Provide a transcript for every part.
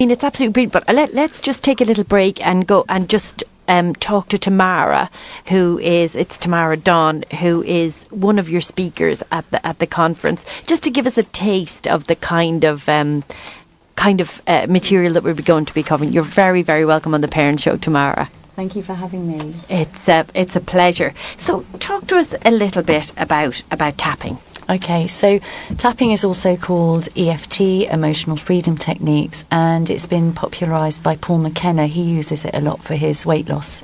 I mean, it's absolutely brilliant. But let's just take a little break and go and just talk to Tamara, it's Tamara Dawn, who is one of your speakers at the conference, just to give us a taste of the kind of material that we're going to be covering. You're very, very welcome on the Parent Show, Tamara. Thank you for having me. It's a pleasure. So talk to us a little bit about tapping. Okay, so tapping is also called EFT, Emotional Freedom Techniques, and it's been popularised by Paul McKenna. He uses it a lot for his weight loss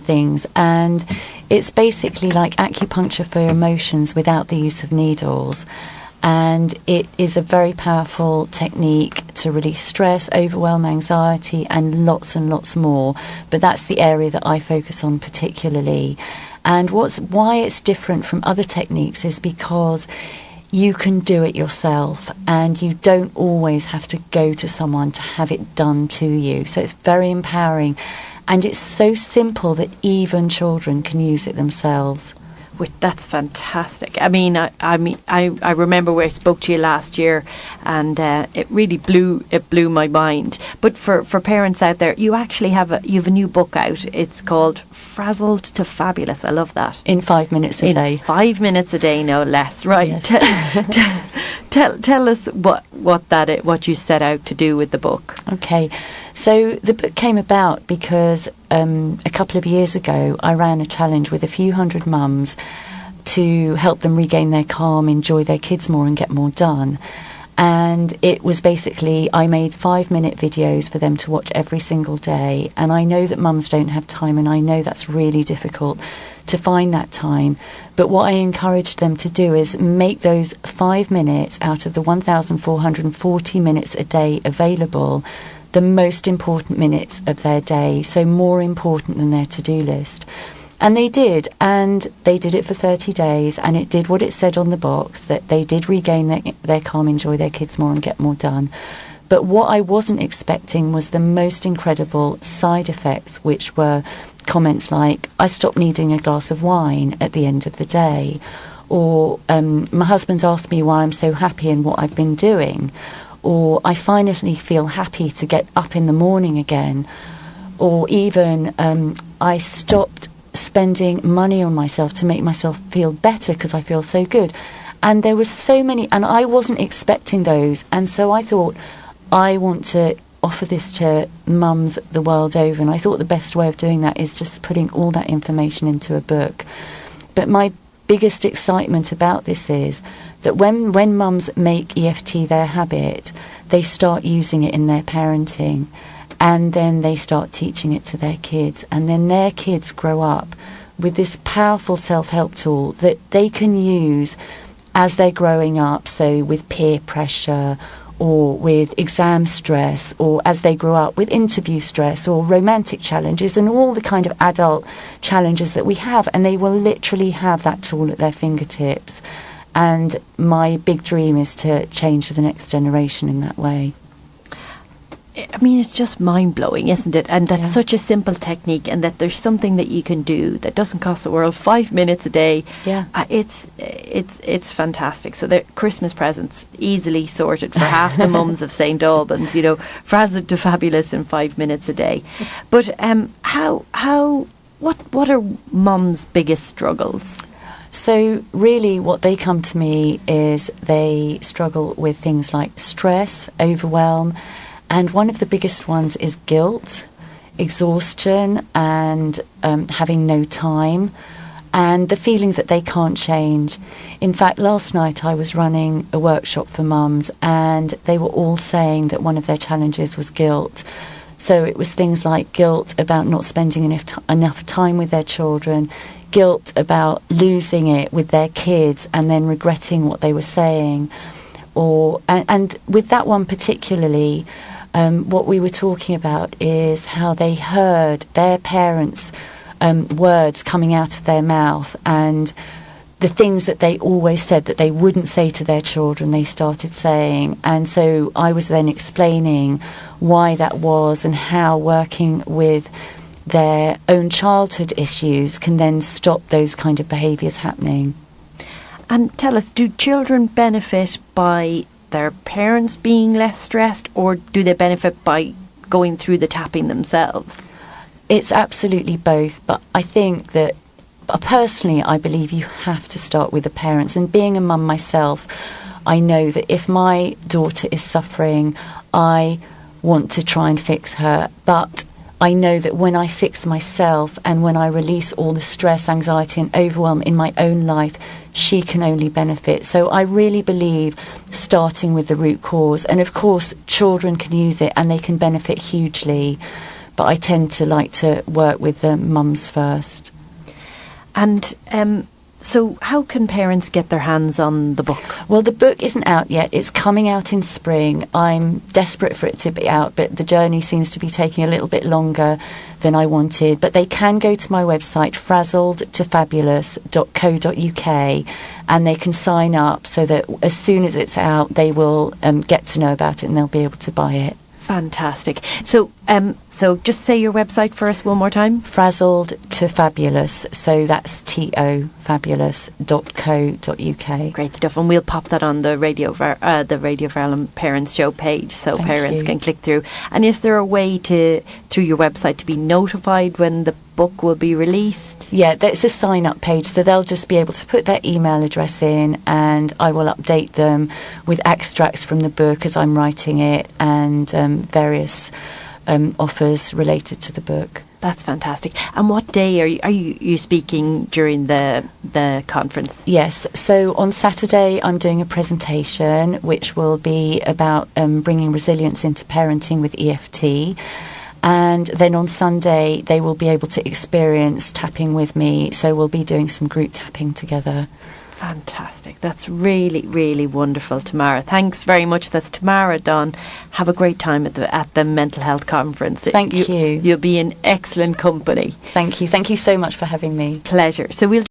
things, and it's basically like acupuncture for emotions without the use of needles. And it is a very powerful technique to release stress, overwhelm, anxiety, and lots more. But that's the area that I focus on particularly. And why it's different from other techniques is because you can do it yourself, and you don't always have to go to someone to have it done to you. So it's very empowering, and it's so simple that even children can use it themselves. That's fantastic. I mean, I remember where I spoke to you last year, and it really blew my mind. But for parents out there, you actually have a new book out. It's called Frazzled to Fabulous. I love that. In 5 minutes a day. 5 minutes a day, no less. Right. Yes. Tell us what you set out to do with the book. Okay. So the book came about because a couple of years ago I ran a challenge with a few hundred mums to help them regain their calm, enjoy their kids more and get more done. And it was basically, I made 5-minute videos for them to watch every single day. And I know that mums don't have time, and I know that's really difficult to find that time. But what I encouraged them to do is make those 5 minutes out of the 1,440 minutes a day available the most important minutes of their day, so more important than their to-do list. And they did it for 30 days, and it did what it said on the box, that they did regain their calm, enjoy their kids more and get more done. But what I wasn't expecting was the most incredible side effects, which were comments like, I stopped needing a glass of wine at the end of the day, or my husband's asked me why I'm so happy and what I've been doing, or I finally feel happy to get up in the morning again, or even I stopped spending money on myself to make myself feel better because I feel so good. And there were so many, and I wasn't expecting those, and so I thought, I want to offer this to mums the world over, and I thought the best way of doing that is just putting all that information into a book. But my biggest excitement about this is that when mums make EFT their habit, they start using it in their parenting, and then they start teaching it to their kids, and then their kids grow up with this powerful self-help tool that they can use as they're growing up, so with peer pressure or with exam stress, or as they grow up with interview stress or romantic challenges and all the kind of adult challenges that we have, and they will literally have that tool at their fingertips. And my big dream is to change the next generation in that way. I mean, it's just mind-blowing, isn't it? And that's such a simple technique, and that there's something that you can do that doesn't cost the world. 5 minutes a day. Yeah. It's fantastic. So the Christmas presents easily sorted for half the mums of St. Albans, frazzled to fabulous in 5 minutes a day. But what are mums' biggest struggles? So really what they come to me is they struggle with things like stress, overwhelm, and one of the biggest ones is guilt, exhaustion, and having no time, and the feeling that they can't change. In fact, last night I was running a workshop for mums, and they were all saying that one of their challenges was guilt. So it was things like guilt about not spending enough time with their children, guilt about losing it with their kids and then regretting what they were saying. And with that one particularly, what we were talking about is how they heard their parents' words coming out of their mouth, and the things that they always said that they wouldn't say to their children, they started saying. And so I was then explaining why that was, and how working with their own childhood issues can then stop those kind of behaviours happening. And tell us, do children benefit by their parents being less stressed, or do they benefit by going through the tapping themselves? It's absolutely both, but I think that personally, I believe you have to start with the parents. And being a mum myself, I know that if my daughter is suffering, I want to try and fix her. But I know that when I fix myself and when I release all the stress, anxiety and overwhelm in my own life, she can only benefit. So I really believe starting with the root cause. And of course, children can use it and they can benefit hugely. But I tend to like to work with the mums first. And so how can parents get their hands on the book? Well, the book isn't out yet. It's coming out in spring. I'm desperate for it to be out, but the journey seems to be taking a little bit longer than I wanted. But they can go to my website, frazzledtofabulous.co.uk, and they can sign up so that as soon as it's out, they will get to know about it and they'll be able to buy it. Fantastic. So just say your website for us one more time. Frazzled to Fabulous. So that's tofabulous.co.uk. Great stuff. And we'll pop that on the Radio Verulam Parents Show page, so Thank parents you. can click through. And is there a way through your website to be notified when the book will be released? Yeah, there's a sign-up page, so they'll just be able to put their email address in, and I will update them with extracts from the book as I'm writing it, and various offers related to the book. That's fantastic. And what day are you speaking during the conference? Yes, so on Saturday I'm doing a presentation which will be about bringing resilience into parenting with EFT. And then on Sunday, they will be able to experience tapping with me. So we'll be doing some group tapping together. Fantastic. That's really, really wonderful, Tamara. Thanks very much. That's Tamara Dunn. Have a great time at the mental health conference. Thank you. You'll be in excellent company. Thank you. Thank you so much for having me. Pleasure. So we'll